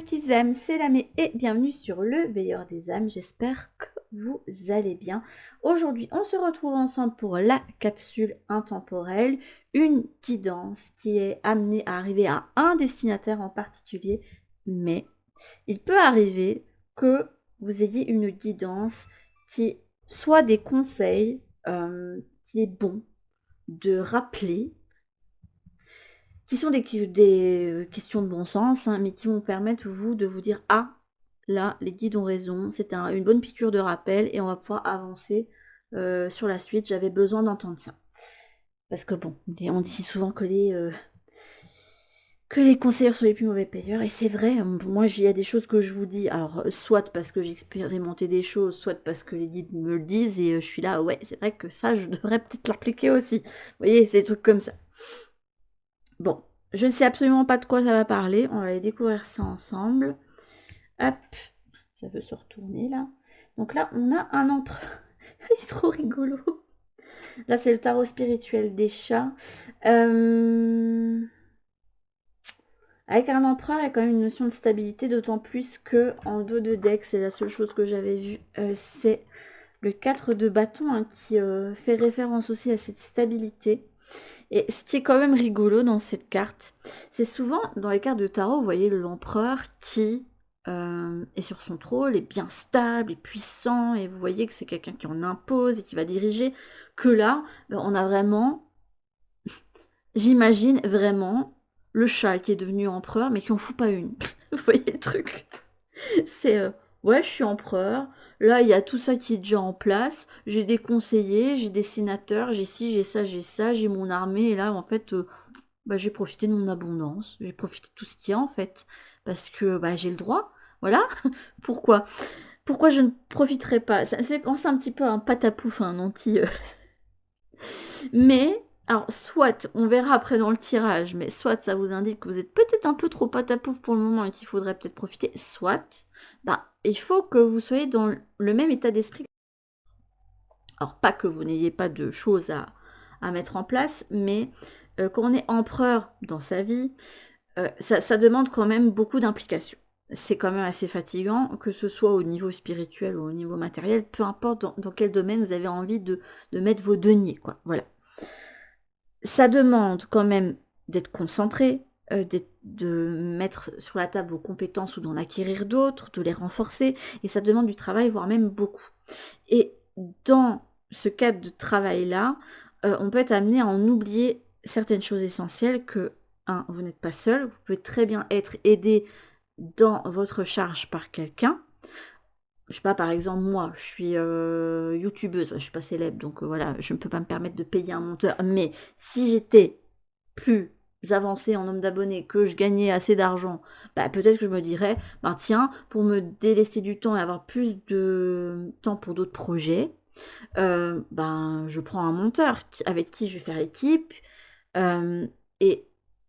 petites âmes, c'est Lamé et bienvenue sur le Veilleur des âmes. J'espère que vous allez bien. Aujourd'hui, on se retrouve ensemble pour la capsule intemporelle, une guidance qui est amenée à arriver à un destinataire en particulier, mais il peut arriver que vous ayez une guidance qui soit des conseils, qui est bon de rappeler, qui sont des questions de bon sens, hein, mais qui vont permettre vous de vous dire: «Ah, là, les guides ont raison, c'était une bonne piqûre de rappel et on va pouvoir avancer, sur la suite. J'avais besoin d'entendre ça». Parce que bon, on dit souvent que les conseillers sont les plus mauvais payeurs et c'est vrai, moi, il y a des choses que je vous dis, alors, soit parce que j'ai expérimenté des choses, soit parce que les guides me le disent et je suis là: «Ouais, c'est vrai que ça, je devrais peut-être l'appliquer aussi». Vous voyez? C'est des trucs comme ça. Bon, je ne sais absolument pas de quoi ça va parler, on va aller découvrir ça ensemble. Hop, ça veut se retourner là. Donc là, on a un empereur. Il est trop rigolo. Là, c'est le tarot spirituel des chats. Avec un empereur, il y a quand même une notion de stabilité, d'autant plus que en dos de deck, c'est la seule chose que j'avais vue, c'est le 4 de bâton, hein, qui fait référence aussi à cette stabilité. Et ce qui est quand même rigolo dans cette carte, c'est souvent dans les cartes de tarot, vous voyez l'empereur qui est sur son trône, est bien stable, est puissant, et vous voyez que c'est quelqu'un qui en impose et qui va diriger. Que là, on a vraiment, j'imagine vraiment, le chat qui est devenu empereur, mais qui en fout pas une. Vous voyez le truc? C'est ouais, je suis empereur. Là, il y a tout ça qui est déjà en place. J'ai des conseillers, j'ai des sénateurs, j'ai ci, j'ai ça, j'ai mon armée. Et là, en fait, j'ai profité de mon abondance. J'ai profité de tout ce qu'il y a, en fait. Parce que j'ai le droit. Voilà. Pourquoi? Pourquoi je ne profiterai pas? Ça me fait penser un petit peu à un patapouf, un anti. Mais, alors, soit, on verra après dans le tirage, mais soit ça vous indique que vous êtes peut-être un peu trop patapouf pour le moment et qu'il faudrait peut-être profiter, soit, il faut que vous soyez dans le même état d'esprit. Alors, pas que vous n'ayez pas de choses à mettre en place, mais quand on est empereur dans sa vie, ça demande quand même beaucoup d'implication. C'est quand même assez fatigant, que ce soit au niveau spirituel ou au niveau matériel, peu importe dans quel domaine vous avez envie de mettre vos deniers, quoi. Voilà. Ça demande quand même d'être concentré, de mettre sur la table vos compétences ou d'en acquérir d'autres, de les renforcer, et ça demande du travail, voire même beaucoup. Et dans ce cadre de travail-là, on peut être amené à en oublier certaines choses essentielles que, vous n'êtes pas seul, vous pouvez très bien être aidé dans votre charge par quelqu'un. Je sais pas, par exemple, moi, je suis youtubeuse, je suis pas célèbre, donc voilà, je ne peux pas me permettre de payer un monteur. Mais si j'étais plus avancée en nombre d'abonnés, que je gagnais assez d'argent, peut-être que je me dirais, tiens, pour me délester du temps et avoir plus de temps pour d'autres projets, je prends un monteur avec qui je vais faire l'équipe. Et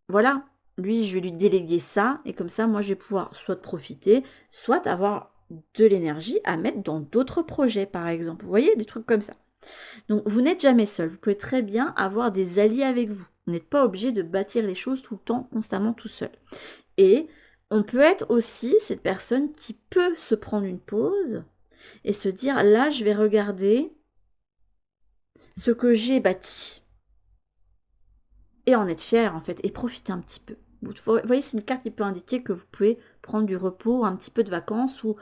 voilà, lui, je vais lui déléguer ça, et comme ça, moi, je vais pouvoir soit profiter, soit avoir de l'énergie à mettre dans d'autres projets, par exemple. Vous voyez, des trucs comme ça. Donc, vous n'êtes jamais seul. Vous pouvez très bien avoir des alliés avec vous. Vous n'êtes pas obligé de bâtir les choses tout le temps, constamment, tout seul. Et on peut être aussi cette personne qui peut se prendre une pause et se dire, là, je vais regarder ce que j'ai bâti. Et en être fier, en fait, et profiter un petit peu. Vous voyez, c'est une carte qui peut indiquer que vous pouvez prendre du repos, un petit peu de vacances, ou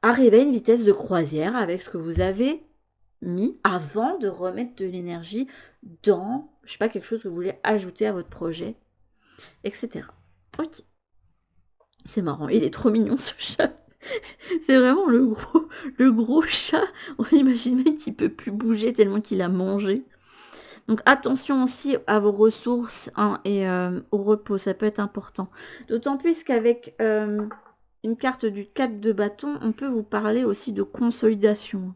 arriver à une vitesse de croisière avec ce que vous avez mis avant de remettre de l'énergie dans, je sais pas, quelque chose que vous voulez ajouter à votre projet, etc. Ok. C'est marrant, il est trop mignon ce chat. C'est vraiment le gros chat. On imagine même qu'il peut plus bouger tellement qu'il a mangé. Donc attention aussi à vos ressources, hein, et au repos, ça peut être important. D'autant plus qu'avec une carte du 4 de bâton, on peut vous parler aussi de consolidation.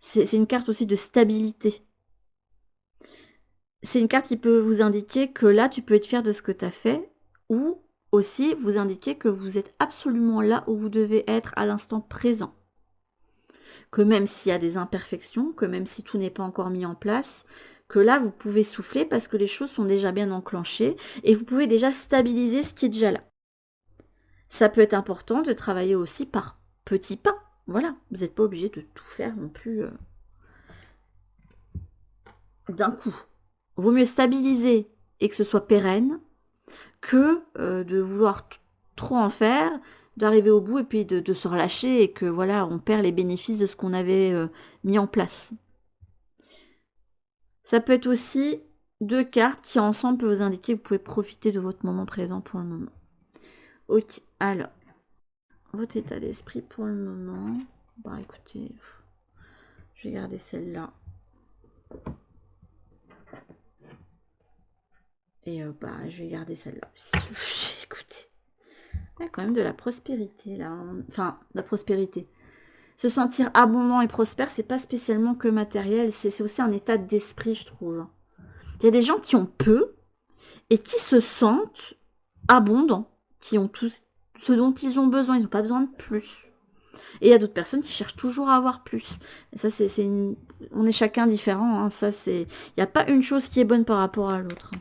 C'est une carte aussi de stabilité. C'est une carte qui peut vous indiquer que là, tu peux être fier de ce que tu as fait, ou aussi vous indiquer que vous êtes absolument là où vous devez être à l'instant présent. Que même s'il y a des imperfections, que même si tout n'est pas encore mis en place, que là, vous pouvez souffler parce que les choses sont déjà bien enclenchées et vous pouvez déjà stabiliser ce qui est déjà là. Ça peut être important de travailler aussi par petits pas. Voilà, vous n'êtes pas obligé de tout faire non plus d'un coup. Vaut mieux stabiliser et que ce soit pérenne que de vouloir trop en faire, d'arriver au bout et puis de se relâcher et que voilà, on perd les bénéfices de ce qu'on avait mis en place. Ça peut être aussi 2 cartes qui ensemble peuvent vous indiquer que vous pouvez profiter de votre moment présent pour le moment. Ok, alors, votre état d'esprit pour le moment. Bah écoutez, je vais garder celle-là. Et bah je vais garder celle-là aussi. Écoutez, il y a quand même de la prospérité là. Enfin, la prospérité. Se sentir abondant et prospère, c'est pas spécialement que matériel, c'est aussi un état d'esprit, je trouve. Il y a des gens qui ont peu et qui se sentent abondants, qui ont tout ce dont ils ont besoin, ils n'ont pas besoin de plus. Et il y a d'autres personnes qui cherchent toujours à avoir plus. Et ça, on est chacun différent. Hein. Ça, il n'y a pas une chose qui est bonne par rapport à l'autre.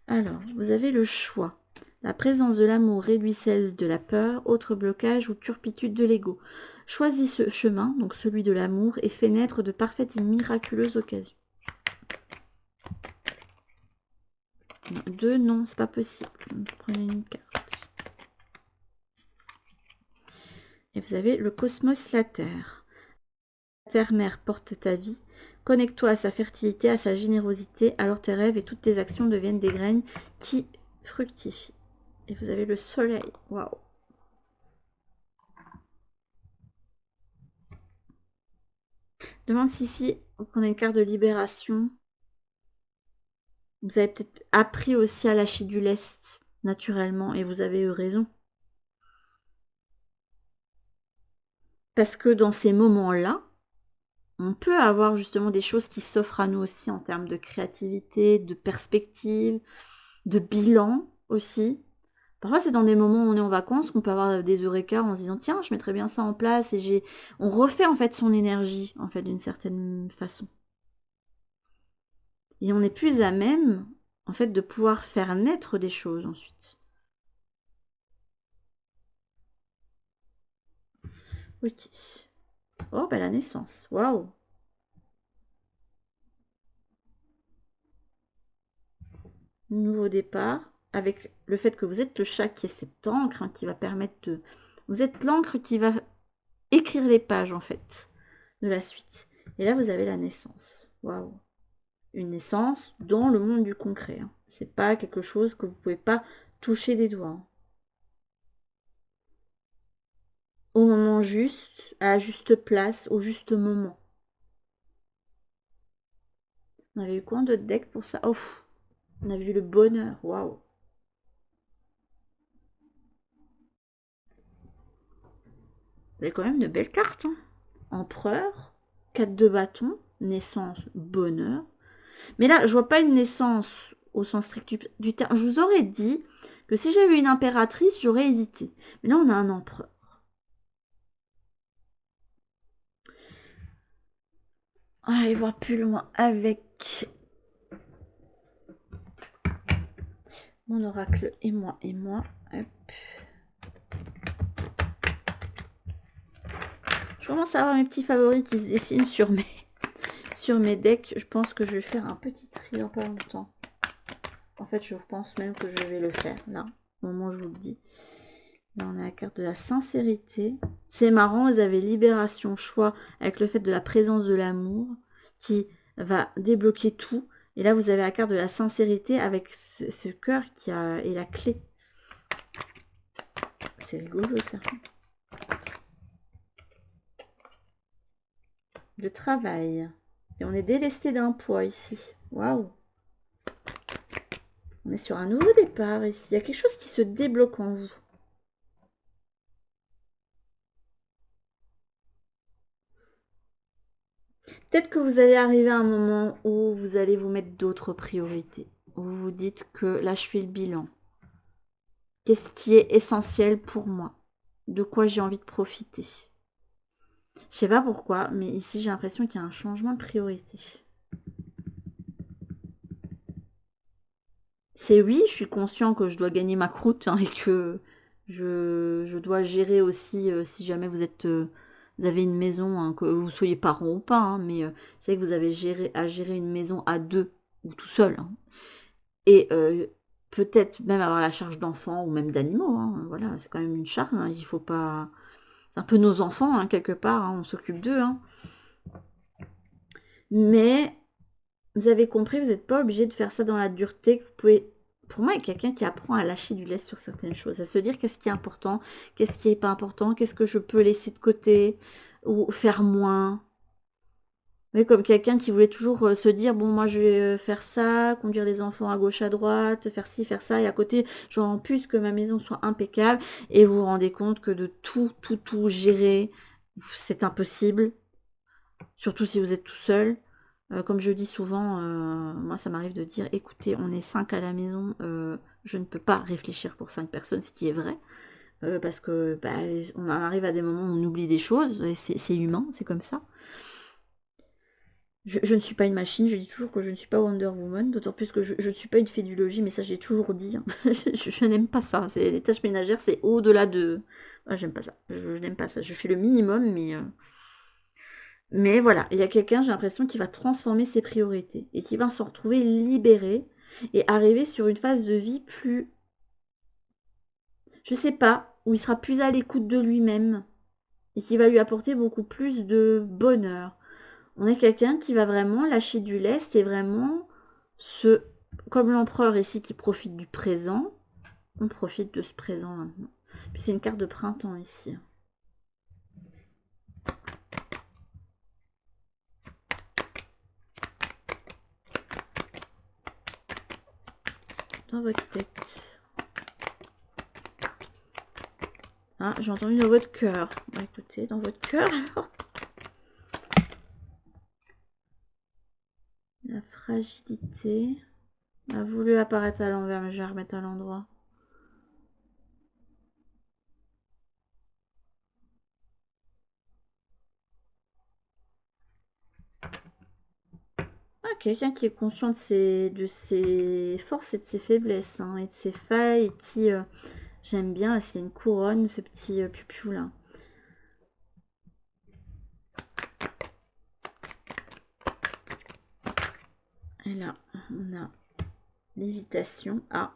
Alors, vous avez le choix. La présence de l'amour réduit celle de la peur, autre blocage ou turpitude de l'ego. Choisis ce chemin, donc celui de l'amour, et fais naître de parfaites et miraculeuses occasions. 2, non, c'est pas possible. Prenez une carte. Et vous avez le cosmos, la Terre. La Terre-mère porte ta vie. Connecte-toi à sa fertilité, à sa générosité, alors tes rêves et toutes tes actions deviennent des graines qui fructifient. Et vous avez le soleil. Waouh! Demande si vous prenez une carte de libération. Vous avez peut-être appris aussi à lâcher du lest naturellement et vous avez eu raison. Parce que dans ces moments-là, on peut avoir justement des choses qui s'offrent à nous aussi en termes de créativité, de perspective, de bilan aussi. Parfois, c'est dans des moments où on est en vacances qu'on peut avoir des eureka en se disant tiens, je mettrais bien ça en place et on refait en fait son énergie en fait d'une certaine façon. Et on est plus à même en fait de pouvoir faire naître des choses ensuite. Ok. Oh, bah la naissance. Waouh. Nouveau départ. Avec le fait que vous êtes le chat qui est cette encre hein, qui va permettre de... Vous êtes l'encre qui va écrire les pages en fait de la suite. Et là, vous avez la naissance. Waouh. Une naissance dans le monde du concret. Hein. C'est pas quelque chose que vous pouvez pas toucher des doigts. Hein. Au moment juste, à la juste place, au juste moment. On avait eu quoi d'autre deck pour ça? Oh, on a vu le bonheur. Waouh. Vous avez quand même de belles cartes. Hein. Empereur, 4 de bâton, naissance, bonheur. Mais là, je vois pas une naissance au sens strict du terme. Je vous aurais dit que si j'avais une impératrice, j'aurais hésité. Mais là, on a un empereur. Allez voir plus loin avec mon oracle et moi. Hop. Je commence à avoir mes petits favoris qui se dessinent sur mes decks. Je pense que je vais faire un petit tri dans pas longtemps. En fait, je pense même que je vais le faire là, au moment où je vous le dis. Là, on a la carte de la sincérité. C'est marrant, vous avez libération, choix, avec le fait de la présence de l'amour qui va débloquer tout. Et là, vous avez la carte de la sincérité avec ce cœur qui est la clé. C'est rigolo, ça. Le travail. Et on est délesté d'un poids ici. Waouh! On est sur un nouveau départ ici. Il y a quelque chose qui se débloque en vous. Peut-être que vous allez arriver à un moment où vous allez vous mettre d'autres priorités. Où vous vous dites que là, je fais le bilan. Qu'est-ce qui est essentiel pour moi? De quoi j'ai envie de profiter? Je sais pas pourquoi, mais ici, j'ai l'impression qu'il y a un changement de priorité. C'est oui, je suis conscient que je dois gagner ma croûte hein, et que Je dois gérer aussi, si jamais vous avez une maison, hein, que vous soyez parent ou pas, hein, mais c'est que vous avez à gérer une maison à deux ou tout seul, hein. Et peut-être même avoir la charge d'enfants ou même d'animaux, hein, voilà, c'est quand même une charge, hein, il faut pas... C'est un peu nos enfants, hein, quelque part, hein, on s'occupe d'eux, hein. Mais vous avez compris, vous n'êtes pas obligé de faire ça dans la dureté. Vous pouvez, pour moi, il y a quelqu'un qui apprend à lâcher du lest sur certaines choses, à se dire qu'est-ce qui est important, qu'est-ce qui n'est pas important, qu'est-ce que je peux laisser de côté ou faire moins. Oui, comme quelqu'un qui voulait toujours se dire, bon, moi je vais faire ça, conduire les enfants à gauche, à droite, faire ci, faire ça, et à côté, genre en plus que ma maison soit impeccable, et vous vous rendez compte que de tout gérer, c'est impossible, surtout si vous êtes tout seul. Comme je dis souvent, moi ça m'arrive de dire, écoutez, on est 5 à la maison, je ne peux pas réfléchir pour 5 personnes, ce qui est vrai, parce que bah, on arrive à des moments où on oublie des choses, et c'est humain, c'est comme ça. Je ne suis pas une machine, je dis toujours que je ne suis pas Wonder Woman, d'autant plus que je ne suis pas une fée du logis, mais ça j'ai toujours dit, hein. Je n'aime pas ça, les tâches ménagères, c'est au-delà de... Ah, j'aime pas ça, je n'aime pas ça, je fais le minimum, mais voilà, il y a quelqu'un, j'ai l'impression, qui va transformer ses priorités, et qui va se retrouver libéré, et arriver sur une phase de vie plus... Je sais pas, où il sera plus à l'écoute de lui-même, et qui va lui apporter beaucoup plus de bonheur. On est quelqu'un qui va vraiment lâcher du lest et vraiment comme l'empereur ici qui profite du présent, on profite de ce présent maintenant. Puis c'est une carte de printemps ici. Dans votre tête. Ah, j'ai entendu dans votre cœur. Bah, écoutez, dans votre cœur alors. La fragilité a voulu apparaître à l'envers, mais je vais la remettre à l'endroit. Ah, quelqu'un qui est conscient de ses forces et de ses faiblesses, hein, et de ses failles, et qui, j'aime bien, c'est une couronne, ce petit pupiou là. Et là, on a l'hésitation. Ah.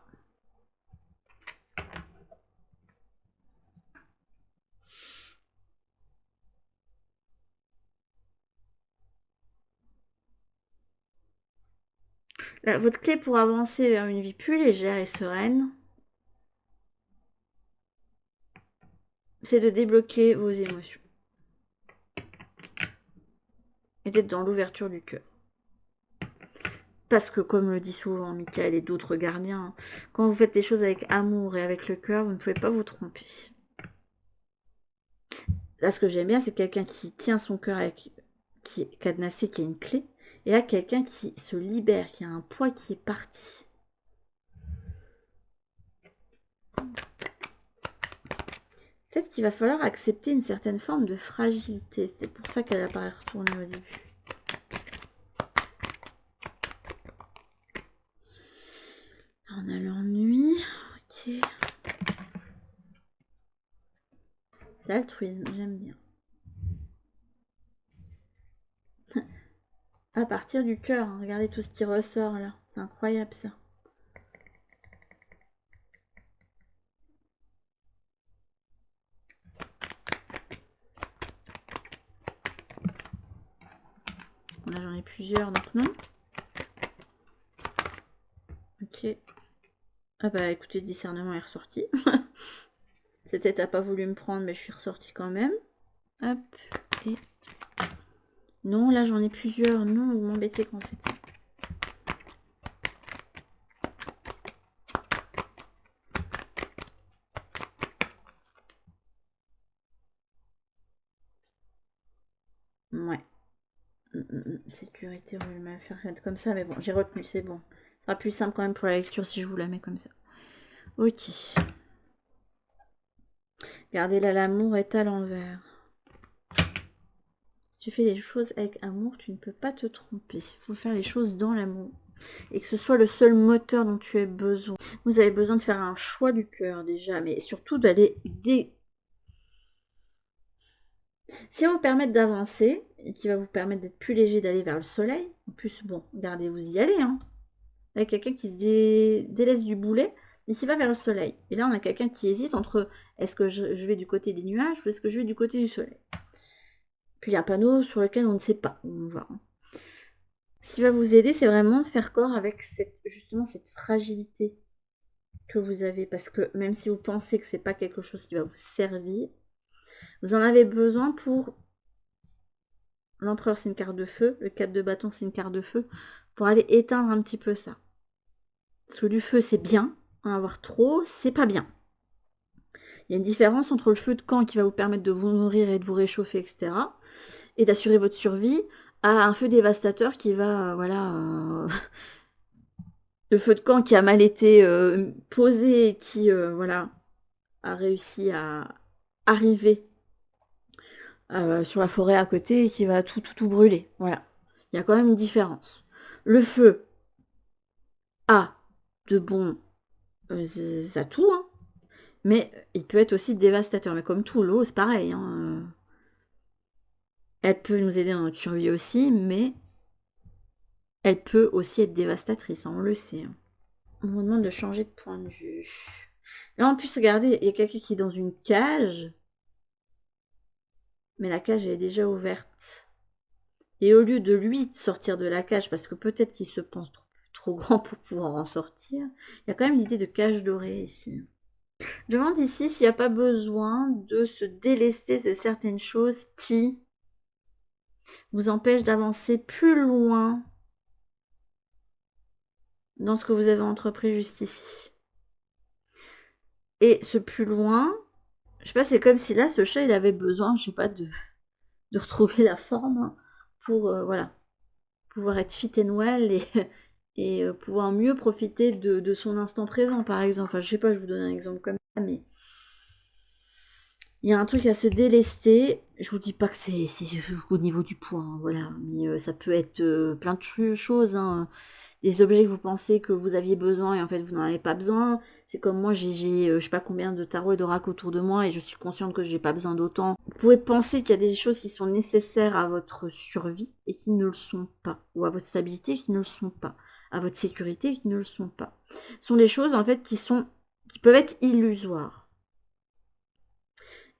Là, votre clé pour avancer vers une vie plus légère et sereine, c'est de débloquer vos émotions. Et d'être dans l'ouverture du cœur. Parce que, comme le dit souvent Michael et d'autres gardiens, quand vous faites les choses avec amour et avec le cœur, vous ne pouvez pas vous tromper. Là, ce que j'aime bien, c'est quelqu'un qui tient son cœur qui est cadenassé, qui a une clé. Et là, quelqu'un qui se libère, qui a un poids qui est parti. Peut-être qu'il va falloir accepter une certaine forme de fragilité. C'est pour ça qu'elle apparaît retournée au début. On a l'ennui. Ok. L'altruisme, j'aime bien. À partir du cœur, hein. Regardez tout ce qui ressort là. C'est incroyable ça. Là j'en ai plusieurs, donc non. Ok. Ah bah écoutez, le discernement est ressorti. Cette tête a pas voulu me prendre, mais je suis ressortie quand même. Hop. Et... Non, là j'en ai plusieurs. Non, vous m'embêtez quand vous faites ça. Ouais. Sécurité, on va me faire comme ça, mais bon, j'ai retenu, c'est bon. Ce sera plus simple quand même pour la lecture si je vous la mets comme ça. Ok. Regardez là, l'amour est à l'envers. Si tu fais les choses avec amour, tu ne peux pas te tromper. Il faut faire les choses dans l'amour. et que ce soit le seul moteur dont tu aies besoin. Vous avez besoin de faire un choix du cœur déjà, mais surtout d'aller Si va vous permettre d'avancer, et qui va vous permettre d'être plus léger, d'aller vers le soleil, en plus, bon, regardez, vous y allez, hein, avec quelqu'un qui se délaisse du boulet et qui va vers le soleil. Et là, on a quelqu'un qui hésite entre est-ce que je vais du côté des nuages ou est-ce que je vais du côté du soleil. Puis il y a un panneau sur lequel on ne sait pas où on va. Ce qui va vous aider, c'est vraiment faire corps avec justement cette fragilité que vous avez. Parce que même si vous pensez que c'est pas quelque chose qui va vous servir, vous en avez besoin pour... L'empereur, c'est une carte de feu. Le 4 de bâton, c'est une carte de feu. Pour aller éteindre un petit peu ça. Parce que du feu, c'est bien. En avoir trop, c'est pas bien. Il y a une différence entre le feu de camp qui va vous permettre de vous nourrir et de vous réchauffer, etc. et d'assurer votre survie, à un feu dévastateur qui va, le feu de camp qui a mal été posé et qui, voilà, a réussi à arriver sur la forêt à côté et qui va tout brûler. Voilà. Il y a quand même une différence. Le feu a de bons atouts, hein, mais il peut être aussi dévastateur. Mais comme tout, l'eau, c'est pareil. Hein. Elle peut nous aider dans notre survie aussi, mais elle peut aussi être dévastatrice, hein, on le sait. Hein. On vous demande de changer de point de vue. Là, en plus, regardez, il y a quelqu'un qui est dans une cage, mais la cage elle est déjà ouverte. Et au lieu de lui sortir de la cage, parce que peut-être qu'il se pense trop grand pour pouvoir en sortir, il y a quand même l'idée de cage dorée ici. Je demande ici s'il n'y a pas besoin de se délester de certaines choses qui vous empêchent d'avancer plus loin dans ce que vous avez entrepris jusqu'ici. Et ce plus loin, je sais pas, c'est comme si là, ce chat, il avait besoin, je sais pas, de retrouver la forme pour, voilà, pouvoir être fit and well et pouvoir mieux profiter de son instant présent, par exemple. Enfin, je sais pas, je vous donne un exemple comme ça, mais il y a un truc à se délester. Je vous dis pas que c'est au niveau du poids, hein, voilà, mais ça peut être plein de choses, hein. Des objets que vous pensez que vous aviez besoin et en fait vous n'en avez pas besoin. C'est comme moi, j'ai je sais pas combien de tarots et d'oracles autour de moi et je suis consciente que j'ai pas besoin d'autant. Vous pouvez penser qu'il y a des choses qui sont nécessaires à votre survie et qui ne le sont pas, ou à votre stabilité qui ne le sont pas, à votre sécurité qui ne le sont pas. Ce sont des choses en fait qui peuvent être illusoires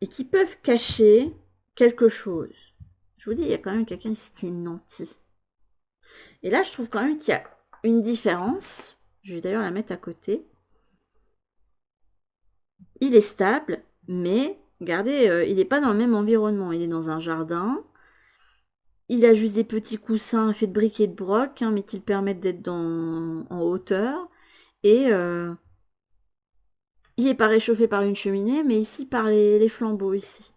et qui peuvent cacher quelque chose. Je vous dis, il y a quand même quelqu'un ici qui est nanti. Et là, je trouve quand même qu'il y a une différence. Je vais d'ailleurs la mettre à côté. Il est stable, mais regardez, il n'est pas dans le même environnement. Il est dans un jardin. Il a juste des petits coussins faits de briques et de broc, hein, mais qui le permettent d'être en hauteur. Et il n'est pas réchauffé par une cheminée, mais ici par les flambeaux ici.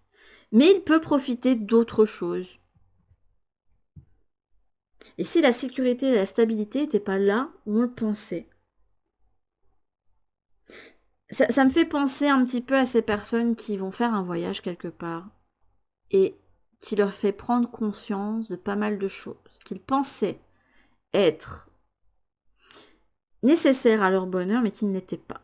Mais il peut profiter d'autres choses. Et si la sécurité et la stabilité n'étaient pas là où on le pensait. Ça me fait penser un petit peu à ces personnes qui vont faire un voyage quelque part et qui leur fait prendre conscience de pas mal de choses qu'ils pensaient être nécessaires à leur bonheur mais qui ne l'étaient pas.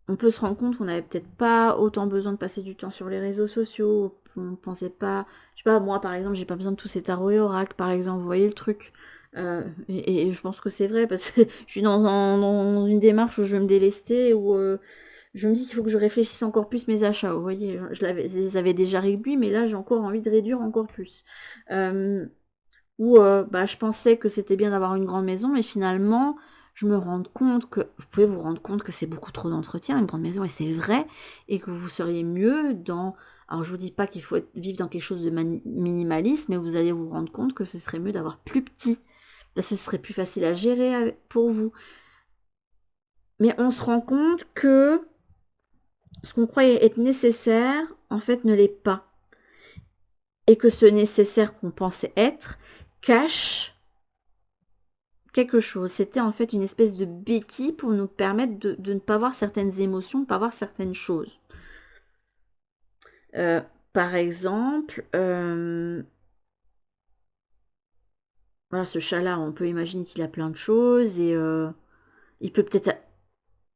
On peut se rendre compte qu'on n'avait peut-être pas autant besoin de passer du temps sur les réseaux sociaux, on ne pensait pas, je sais pas, moi par exemple, j'ai pas besoin de tous ces tarots et oracles par exemple, vous voyez le truc. Et je pense que c'est vrai parce que je suis dans une démarche où je veux me délester, où je me dis qu'il faut que je réfléchisse encore plus mes achats. Vous voyez, je les avais déjà réduits, mais là j'ai encore envie de réduire encore plus. Je pensais que c'était bien d'avoir une grande maison, mais finalement, je me rends compte que vous pouvez vous rendre compte que c'est beaucoup trop d'entretien, une grande maison, et c'est vrai, et que vous seriez mieux dans... Alors je vous dis pas qu'il faut vivre dans quelque chose de minimaliste, mais vous allez vous rendre compte que ce serait mieux d'avoir plus petit. Ce serait plus facile à gérer pour vous. Mais on se rend compte que ce qu'on croyait être nécessaire, en fait, ne l'est pas. Et que ce nécessaire qu'on pensait être cache quelque chose. C'était en fait une espèce de béquille pour nous permettre de ne pas voir certaines émotions, de ne pas voir certaines choses. Par exemple, Voilà, ce chat-là, on peut imaginer qu'il a plein de choses et il peut peut-être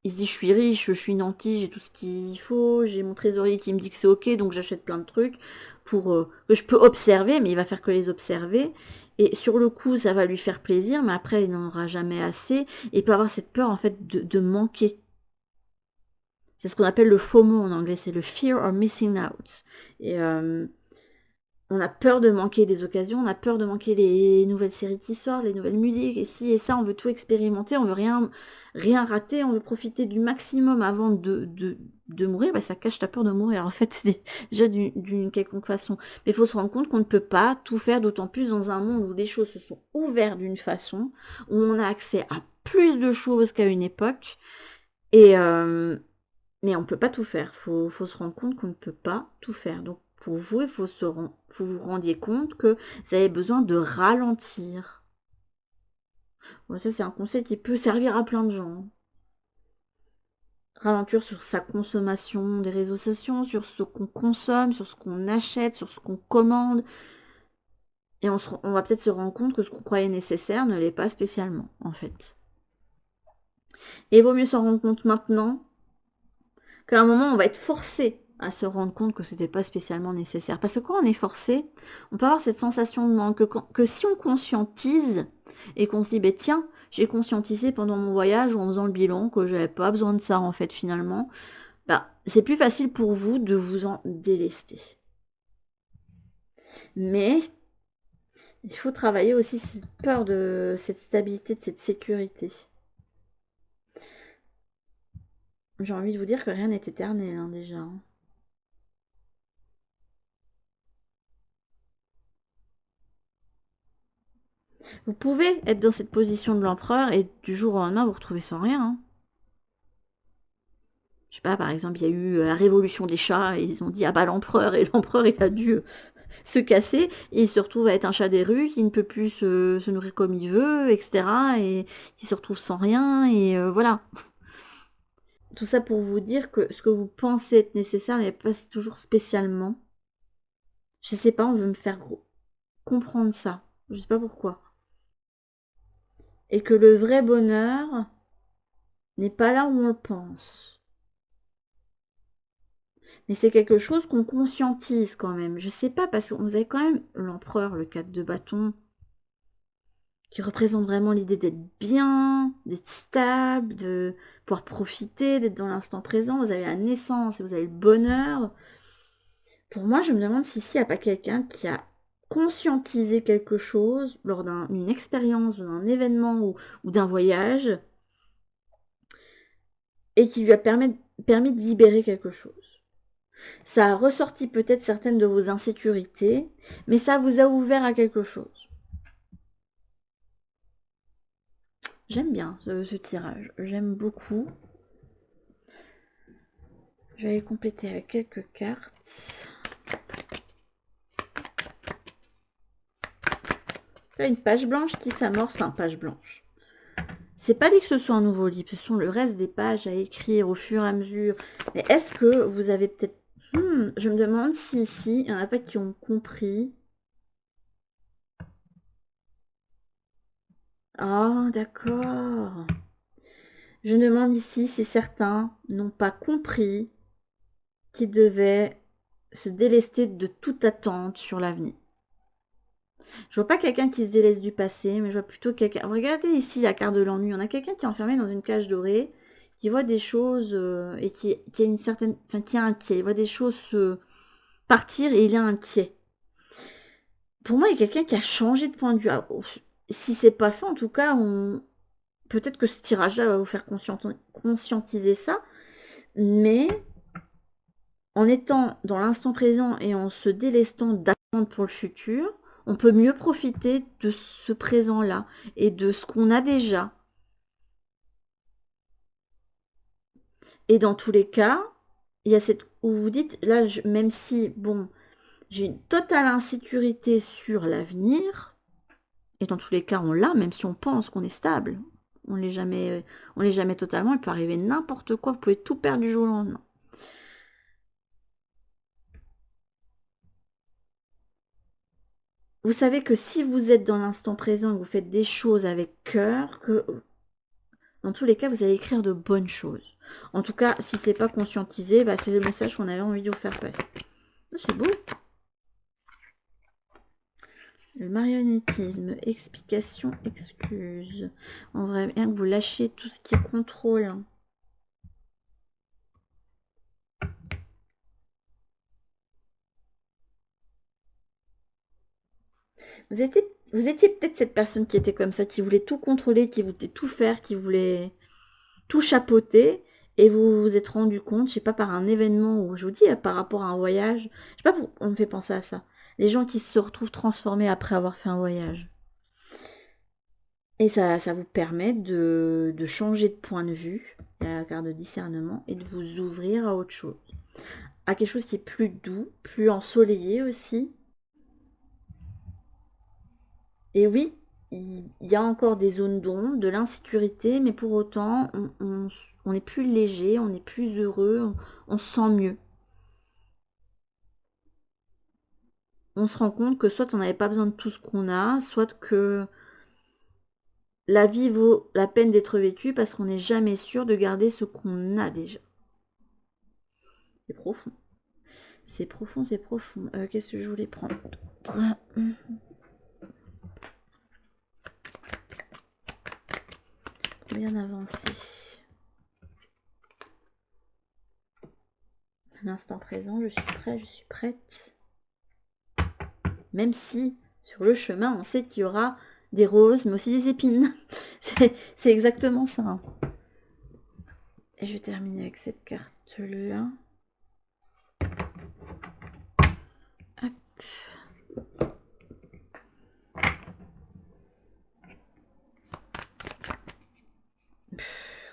il se dit: «Je suis riche, je suis nanti, j'ai tout ce qu'il faut, j'ai mon trésorier qui me dit que c'est OK, donc j'achète plein de trucs pour, que je peux observer», mais il va faire que les observer et sur le coup, ça va lui faire plaisir, mais après, il n'en aura jamais assez et il peut avoir cette peur, en fait, de manquer. C'est ce qu'on appelle le FOMO en anglais, c'est le fear of missing out et on a peur de manquer des occasions, on a peur de manquer les nouvelles séries qui sortent, les nouvelles musiques et ci et ça, on veut tout expérimenter, on veut rien rater, on veut profiter du maximum avant de mourir. Bah, ça cache la peur de mourir en fait, c'est déjà d'une quelconque façon. Mais il faut se rendre compte qu'on ne peut pas tout faire, d'autant plus dans un monde où les choses se sont ouvertes d'une façon, où on a accès à plus de choses qu'à une époque et mais on ne peut pas tout faire. Faut se rendre compte qu'on ne peut pas tout faire. Donc pour vous, il faut vous rendiez compte que vous avez besoin de ralentir. Bon, ça, c'est un conseil qui peut servir à plein de gens, hein. Ralentir sur sa consommation des réseaux sociaux, sur ce qu'on consomme, sur ce qu'on achète, sur ce qu'on commande. Et on va peut-être se rendre compte que ce qu'on croyait nécessaire ne l'est pas spécialement, en fait. Et il vaut mieux s'en rendre compte maintenant qu'à un moment, on va être forcé à se rendre compte que c'était pas spécialement nécessaire. Parce que quand on est forcé, on peut avoir cette sensation de manque que si on conscientise et qu'on se dit, ben tiens, j'ai conscientisé pendant mon voyage ou en faisant le bilan que j'avais pas besoin de ça en fait finalement, bah, c'est plus facile pour vous de vous en délester. Mais il faut travailler aussi cette peur de cette stabilité, de cette sécurité. J'ai envie de vous dire que rien n'est éternel hein, déjà, hein. Vous pouvez être dans cette position de l'empereur et du jour au lendemain vous retrouvez sans rien, hein. Je sais pas, par exemple, il y a eu la révolution des chats et ils ont dit ah bah l'empereur et l'empereur il a dû se casser et il se retrouve à être un chat des rues qui ne peut plus se nourrir comme il veut, etc. Et qui se retrouve sans rien et voilà. Tout ça pour vous dire que ce que vous pensez être nécessaire n'est pas toujours spécialement. Je sais pas, on veut me faire comprendre ça. Je sais pas pourquoi. Et que le vrai bonheur n'est pas là où on le pense. Mais c'est quelque chose qu'on conscientise quand même. Je sais pas, parce que vous avez quand même l'empereur, le 4 de bâton, qui représente vraiment l'idée d'être bien, d'être stable, de pouvoir profiter, d'être dans l'instant présent. Vous avez la naissance et vous avez le bonheur. Pour moi, je me demande si ici, il n'y a pas quelqu'un qui a conscientisé quelque chose lors d'une expérience, d'un événement ou d'un voyage, et qui lui a permis de libérer quelque chose. Ça a ressorti peut-être certaines de vos insécurités, mais ça vous a ouvert à quelque chose. J'aime bien ce tirage, j'aime beaucoup. Je vais compléter avec quelques cartes. Là, une page blanche qui s'amorce, enfin, page blanche. C'est pas dit que ce soit un nouveau livre, ce sont le reste des pages à écrire au fur et à mesure. Mais est-ce que vous avez peut-être... je me demande si ici, il y en a pas qui ont compris. Ah, d'accord. Je me demande ici si certains n'ont pas compris qu'ils devaient se délester de toute attente sur l'avenir. Je vois pas quelqu'un qui se délaisse du passé, mais je vois plutôt quelqu'un... Regardez ici la carte de l'ennui. On a quelqu'un qui est enfermé dans une cage dorée, qui voit des choses et qui a une certaine... Enfin, qui est inquiet. Il voit des choses partir et il est inquiet. Pour moi, il y a quelqu'un qui a changé de point de vue. Alors, si c'est pas fait, en tout cas, peut-être que ce tirage-là va vous faire conscientiser ça, mais en étant dans l'instant présent et en se délestant d'attendre pour le futur, on peut mieux profiter de ce présent-là et de ce qu'on a déjà. Et dans tous les cas, il y a cette où vous dites, là, même si, bon, j'ai une totale insécurité sur l'avenir, et dans tous les cas, on l'a, même si on pense qu'on est stable. On l'est jamais totalement, il peut arriver n'importe quoi, vous pouvez tout perdre du jour au lendemain. vous savez que si vous êtes dans l'instant présent et que vous faites des choses avec cœur, que dans tous les cas, vous allez écrire de bonnes choses. En tout cas, si c'est pas conscientisé, bah, c'est le message qu'on avait envie de vous faire passer. C'est beau. Le marionnettisme, explication, excuse. On vrai bien que vous lâchiez tout ce qui est contrôle. Vous étiez peut-être cette personne qui était comme ça, qui voulait tout contrôler, qui voulait tout faire, qui voulait tout chapeauter. Et vous vous êtes rendu compte, je sais pas, par un événement, ou je vous dis, par rapport à un voyage, je sais pas pourquoi on me fait penser à ça. Les gens qui se retrouvent transformés après avoir fait un voyage. Et ça vous permet de changer de point de vue, la carte de discernement, et de vous ouvrir à autre chose. À quelque chose qui est plus doux, plus ensoleillé aussi. Et oui, il y a encore des zones d'ombre, de l'insécurité, mais pour autant, on est plus léger, on est plus heureux, on se sent mieux. On se rend compte que soit on n'avait pas besoin de tout ce qu'on a, soit que la vie vaut la peine d'être vécue parce qu'on n'est jamais sûr de garder ce qu'on a déjà. C'est profond. C'est profond, c'est profond. Qu'est-ce que je voulais prendre d'autre? Bien avancé. À l'instant présent, je suis prêt, je suis prête. Même si, sur le chemin, on sait qu'il y aura des roses, mais aussi des épines. C'est exactement ça. Et je vais terminer avec cette carte-là. Hop.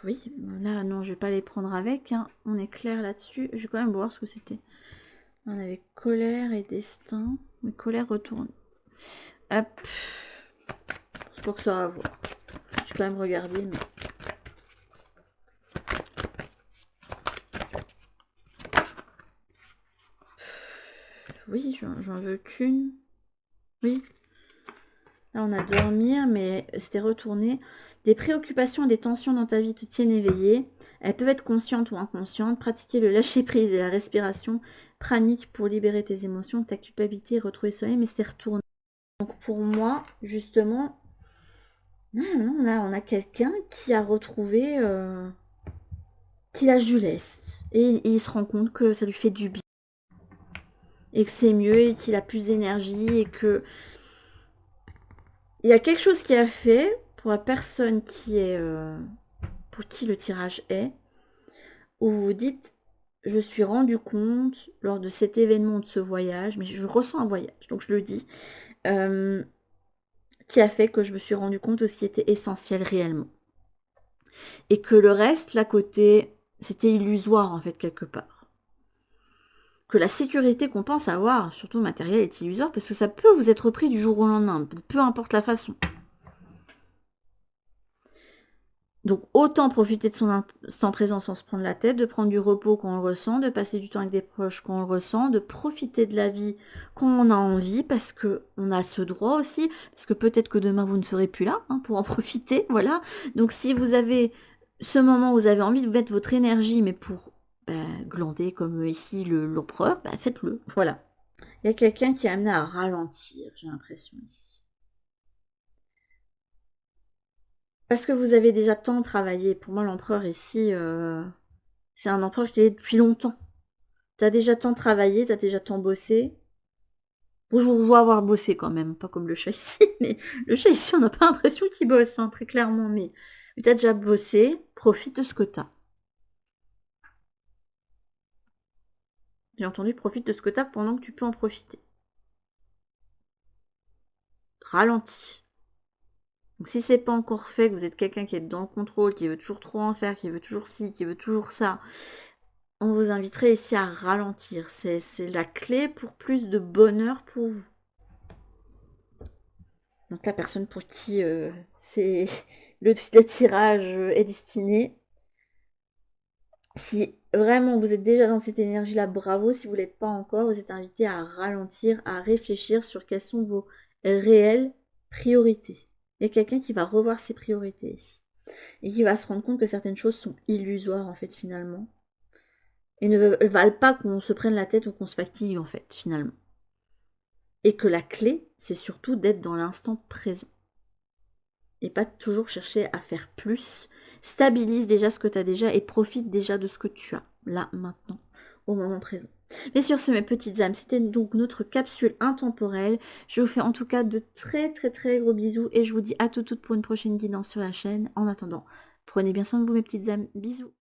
Oui, là, non, je vais pas les prendre avec. Hein. On est clair là-dessus. Je vais quand même voir ce que c'était. On avait colère et destin. Mais colère retourne. Hop. C'est pour que ça va voir. Je vais quand même regarder, mais... Oui, j'en veux qu'une. Oui. Là, on a dormir, mais c'était retourné. Des préoccupations et des tensions dans ta vie te tiennent éveillé. Elles peuvent être conscientes ou inconscientes. Pratiquer le lâcher-prise et la respiration pranique pour libérer tes émotions, ta culpabilité et retrouver le soleil, mais c'était retourné. Donc pour moi, justement, non, là, on a quelqu'un qui a retrouvé... qui lâche du lest. Et il se rend compte que ça lui fait du bien. Et que c'est mieux, et qu'il a plus d'énergie, et que... Il y a quelque chose qui a fait pour la personne qui est... pour qui le tirage est, où vous vous dites, je me suis rendu compte lors de cet événement, de ce voyage, mais je ressens un voyage, donc je le dis, qui a fait que je me suis rendu compte de ce qui était essentiel réellement. Et que le reste, là, côté, c'était illusoire, en fait, quelque part. Que la sécurité qu'on pense avoir, surtout matériel, est illusoire, parce que ça peut vous être repris du jour au lendemain, peu importe la façon. Donc autant profiter de son instant présent sans se prendre la tête, de prendre du repos quand on le ressent, de passer du temps avec des proches quand on le ressent, de profiter de la vie quand on a envie, parce qu'on a ce droit aussi, parce que peut-être que demain vous ne serez plus là pour en profiter, voilà. Donc si vous avez ce moment où vous avez envie de mettre votre énergie, mais pour glander comme ici l'empereur, faites-le, voilà. Il y a quelqu'un qui est amené à ralentir, j'ai l'impression ici. Parce que vous avez déjà tant travaillé. Pour moi, l'empereur ici, c'est un empereur qui est depuis longtemps. T'as déjà tant travaillé, t'as déjà tant bossé. Bon, je vous vois avoir bossé quand même, pas comme le chat ici, mais le chat ici, on n'a pas l'impression qu'il bosse, très clairement. Mais t'as déjà bossé, profite de ce que t'as. J'ai entendu, profite de ce que t'as pendant que tu peux en profiter. Ralentis. Donc si c'est pas encore fait, que vous êtes quelqu'un qui est dans le contrôle, qui veut toujours trop en faire, qui veut toujours ci, qui veut toujours ça, on vous inviterait ici à ralentir. C'est la clé pour plus de bonheur pour vous. Donc la personne pour qui c'est le tirage est destiné. Si vraiment vous êtes déjà dans cette énergie-là, bravo. Si vous ne l'êtes pas encore, vous êtes invité à ralentir, à réfléchir sur quelles sont vos réelle priorité. Il y a quelqu'un qui va revoir ses priorités ici. Et qui va se rendre compte que certaines choses sont illusoires, en fait, finalement. Et ne valent pas qu'on se prenne la tête ou qu'on se fatigue, en fait, finalement. Et que la clé, c'est surtout d'être dans l'instant présent. Et pas toujours chercher à faire plus. Stabilise déjà ce que tu as déjà et profite déjà de ce que tu as, là, maintenant, au moment présent. Mais sur ce, mes petites âmes, c'était donc notre capsule intemporelle. Je vous fais en tout cas de très très très gros bisous et je vous dis à toutes pour une prochaine guidance sur la chaîne. En attendant, prenez bien soin de vous, mes petites âmes. Bisous.